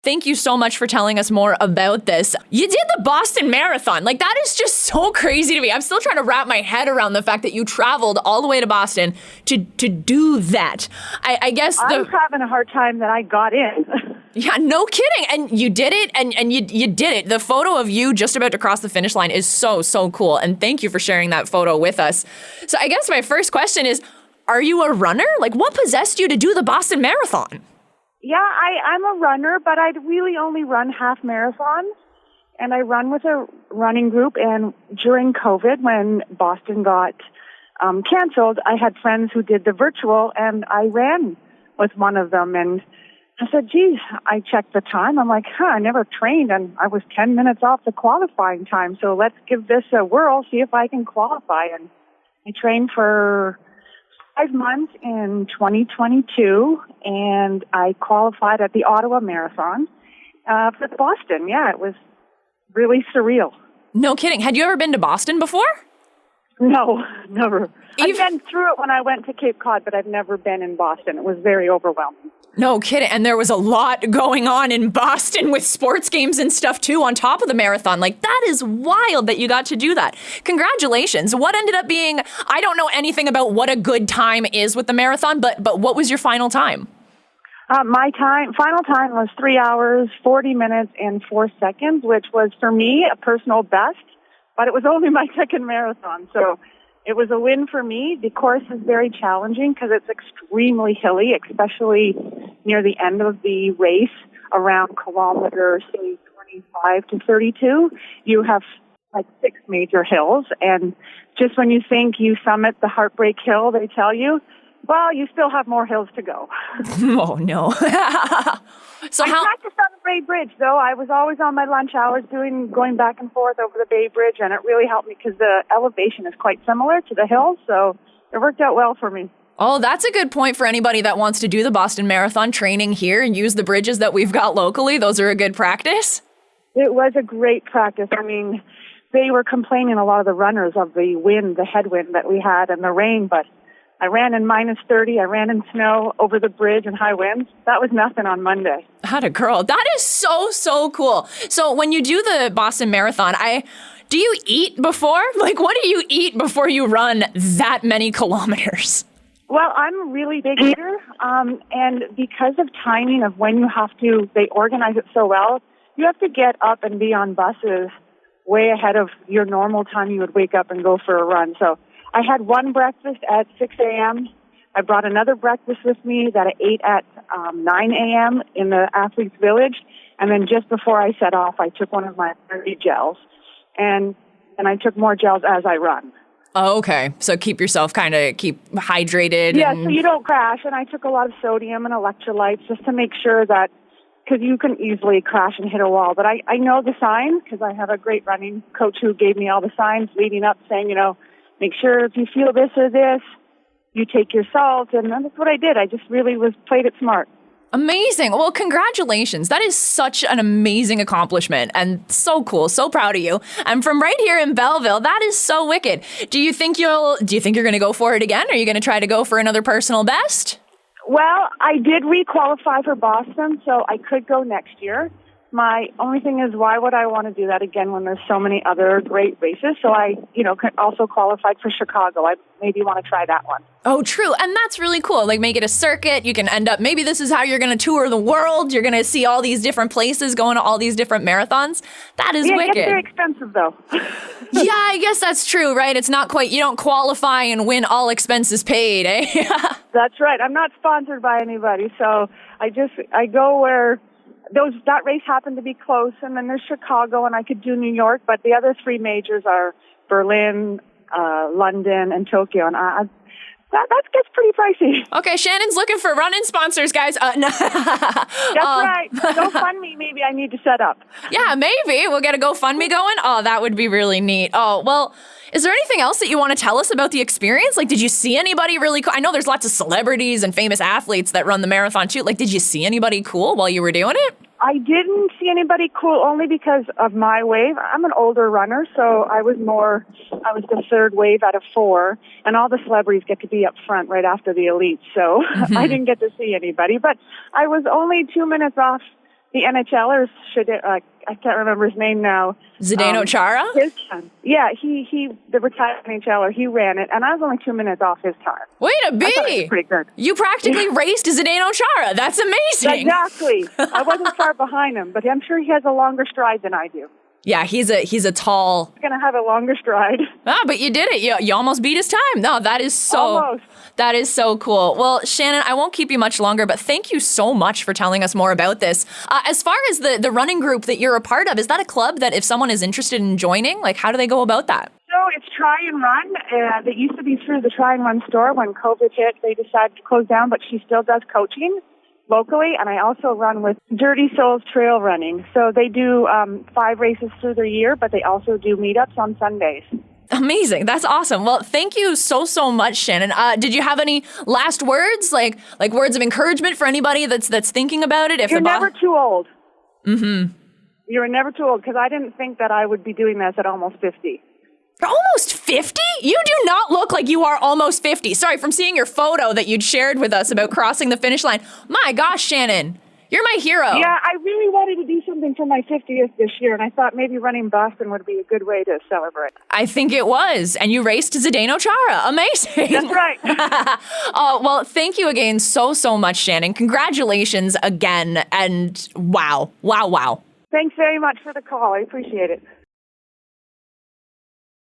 Thank you so much for telling us more about this. You did the Boston Marathon. Like, that is just so crazy to me. I'm still trying to wrap my head around the fact that you traveled all the way to Boston to do that. I guess I was having a hard time that I got in. Yeah, no kidding. And you did it, and you did it. The photo of you just about to cross the finish line is so, so cool. And thank you for sharing that photo with us. So I guess my first question is, are you a runner? Like, what possessed you to do the Boston Marathon? Yeah, I'm a runner, but I really only run half marathons. And I run with a running group. And during COVID, when Boston got canceled, I had friends who did the virtual, and I ran with one of them. And I said, geez, I checked the time. I'm like, I never trained, and I was 10 minutes off the qualifying time. So let's give this a whirl, see if I can qualify. And I trained for 5 months in 2022, and I qualified at the Ottawa Marathon for Boston. Yeah, it was really surreal. No kidding. Had you ever been to Boston before? No, never. I've been through it when I went to Cape Cod, but I've never been in Boston. It was very overwhelming. No kidding. And there was a lot going on in Boston with sports games and stuff too on top of the marathon. Like, that is wild that you got to do that. Congratulations. What ended up being, I don't know anything about what a good time is with the marathon, but what was your final time? My final time was 3 hours, 40 minutes, and 4 seconds, which was for me a personal best, but it was only my second marathon. So it was a win for me. The course is very challenging because it's extremely hilly, especially near the end of the race around kilometer, say, 25 to 32. You have like 6 major hills. And just when you think you summit the Heartbreak Hill, they tell you, well, you still have more hills to go. Oh, no. So I practiced on the Bay Bridge, though. I was always on my lunch hours going back and forth over the Bay Bridge, and it really helped me because the elevation is quite similar to the hills, so it worked out well for me. Oh, that's a good point for anybody that wants to do the Boston Marathon training here and use the bridges that we've got locally. Those are a good practice. It was a great practice. I mean, they were complaining, a lot of the runners, of the wind, the headwind that we had and the rain, but I ran in minus 30. I ran in snow over the bridge and high winds. That was nothing on Monday. Atta girl. That is so, so cool. So when you do the Boston Marathon, do you eat before? Like, what do you eat before you run that many kilometers? Well, I'm a really big eater, and because of timing of when you have to, they organize it so well, you have to get up and be on buses way ahead of your normal time you would wake up and go for a run. So I had one breakfast at 6 a.m. I brought another breakfast with me that I ate at 9 a.m. in the Athletes Village. And then just before I set off, I took one of my 30 gels. And I took more gels as I run. Oh, okay. So keep hydrated. Yeah, so you don't crash. And I took a lot of sodium and electrolytes just to make sure that, because you can easily crash and hit a wall. But I know the signs because I have a great running coach who gave me all the signs leading up saying, make sure if you feel this or this, you take your salt. And that's what I did. I just really played it smart. Amazing. Well, congratulations. That is such an amazing accomplishment and so cool. So proud of you. I'm from right here in Belleville. That is so wicked. Do you think you're going to go for it again? Are you going to try to go for another personal best? Well, I did re-qualify for Boston, so I could go next year. My only thing is, why would I want to do that again when there's so many other great races? So I, also qualified for Chicago. I maybe want to try that one. Oh, true. And that's really cool. Like, make it a circuit. You can end up, maybe this is how you're going to tour the world. You're going to see all these different places, going to all these different marathons. That is wicked. Yeah, very expensive, though. Yeah, I guess that's true, right? It's not quite, you don't qualify and win all expenses paid, eh? That's right. I'm not sponsored by anybody, so I go where that race happened to be close, and then there's Chicago, and I could do New York, but the other 3 majors are Berlin, London, and Tokyo, and that gets pretty pricey. Okay, Shannon's looking for run-in sponsors, guys. No. That's right. GoFundMe, maybe I need to set up. Yeah, maybe. We'll get a GoFundMe going. Oh, that would be really neat. Oh, well, is there anything else that you want to tell us about the experience? Like, did you see anybody really cool? I know there's lots of celebrities and famous athletes that run the marathon, too. Like, did you see anybody cool while you were doing it? I didn't see anybody cool only because of my wave. I'm an older runner, so I was the 3rd wave out of 4, and all the celebrities get to be up front right after the elite, so I didn't get to see anybody. But I was only 2 minutes off the NHLers I can't remember his name now. Zdeno Chara? His time. Yeah, the retired NHLer, he ran it, and I was only 2 minutes off his time. Way to I thought it was pretty good. You practically raced Zdeno Chara. That's amazing. Exactly. I wasn't far behind him, but I'm sure he has a longer stride than I do. Yeah, he's a tall. He's gonna have a longer stride. Ah, but you did it. You almost beat his time. No, that is Almost. That is so cool. Well, Shannon, I won't keep you much longer, but thank you so much for telling us more about this. As far as the running group that you're a part of, is that a club that if someone is interested in joining, like how do they go about that? So it's Try and Run. It used to be through the Try and Run store. When COVID hit, they decided to close down, but she still does coaching locally, and I also run with Dirty Souls Trail Running. So they do 5 races through the year, but they also do meetups on Sundays. Amazing. That's awesome. Well, thank you so much, Shannon. Did you have any last words, like words of encouragement for anybody that's thinking about it? You're never too old. Mm-hmm. You're never too old, because I didn't think that I would be doing this at almost 50. You're almost 50? You do not look like you are almost 50. Sorry, from seeing your photo that you'd shared with us about crossing the finish line. My gosh, Shannon, you're my hero. Yeah, I really wanted to do something for my 50th this year, and I thought maybe running Boston would be a good way to celebrate. I think it was. And you raced Zdeno Chara. Amazing. That's right. Well, thank you again so much, Shannon. Congratulations again. And wow. Thanks very much for the call. I appreciate it.